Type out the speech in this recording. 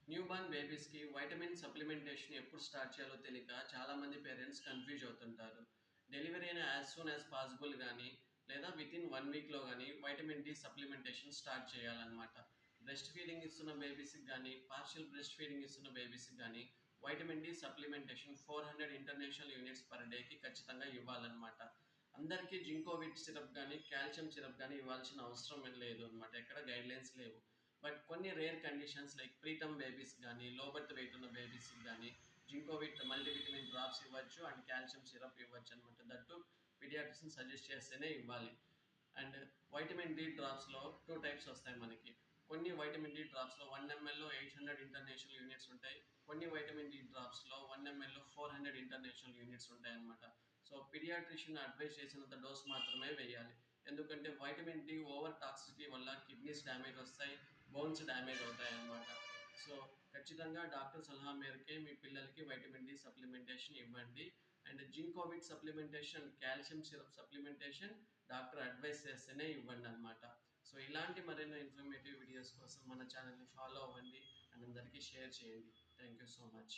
New born బేబీస్‌కి vitamin supplementation ఎప్పుడు start చేయాలో తెలియక చాలామంది పేరెంట్స్ కన్‌ఫ్యూజ్ అవుతుంటారు. డెలివరీ అయిన యాస్ సూన్ యాస్ పాసిబుల్ గానీ, లేదా వితిన్ 1 వీక్‌లో గానీ వైటమిన్ డి సప్లిమెంటేషన్ స్టార్ట్ చేయాలన్నమాట. బ్రెస్ట్ ఫీడింగ్ ఇస్తున్న బేబీస్‌కి గానీ, పార్షియల్ బ్రెస్ట్ ఫీడింగ్ ఇస్తున్న బేబీస్‌కి గానీ vitamin D supplementation 400 international units per డేకి ఖచ్చితంగా ఇవ్వాలన్నమాట. అందరికీ జింకోవిట్ సిరప్ గానీ, కాల్షియం సిరప్ గానీ ఇవ్వాల్సిన అవసరం లేదు అన్నమాట. ఎక్కడ గైడ్‌లైన్స్ లేవు. బట్ కొన్ని rare conditions like preterm babies కానీ లో బర్త్ వెయిట్ ఉన్న బేబీస్కి కానీ జింకోవిట్ మల్టీవిటమిన్ డ్రాప్స్ ఇవ్వచ్చు అండ్ కాల్షియం సిరప్ ఇవ్వచ్చు అనమాట. దట్టు పీడియాట్రిషన్ సజెస్ట్ చేస్తేనే ఇవ్వాలి. అండ్ వైటమిన్ డి డ్రాప్స్లో 2 టైప్స్ వస్తాయి మనకి. కొన్ని వైటమిన్ డి డ్రాప్స్లో 1 mlలో 800 ఇంటర్నేషనల్ యూనిట్స్ ఉంటాయి. కొన్ని వైటమిన్ డి డ్రాప్స్లో 1 mlలో 400 ఇంటర్నేషనల్ యూనిట్స్ ఉంటాయి అన్నమాట. సో పీడియాట్రిషియన్ అడ్వైస్ చేసినంత డోస్ మాత్రమే వేయాలి. ఎందుకంటే వైటమిన్ డి ఓవర్ టాక్సిటీ వల్ల కిడ్నీస్ డ్యామేజ్ వస్తాయి, బోన్స్ డ్యామేజ్ అవుతాయి అన్నమాట. సో ఖచ్చితంగా డాక్టర్ సలహా మేరకే మీ పిల్లలకి వైటమిన్ డి సప్లిమెంటేషన్ ఇవ్వండి. And Zincovit supplementation, calcium syrup supplementation doctor advice చేస్తేనే ఇవ్వండి అనమాట. సో ఇలాంటి మరెన్నో ఇన్ఫర్మేటివ్ వీడియోస్ కోసం మన ఛానల్ని ఫాలో అవ్వండి అండ్ అందరికీ షేర్ చేయండి. Thank you so much.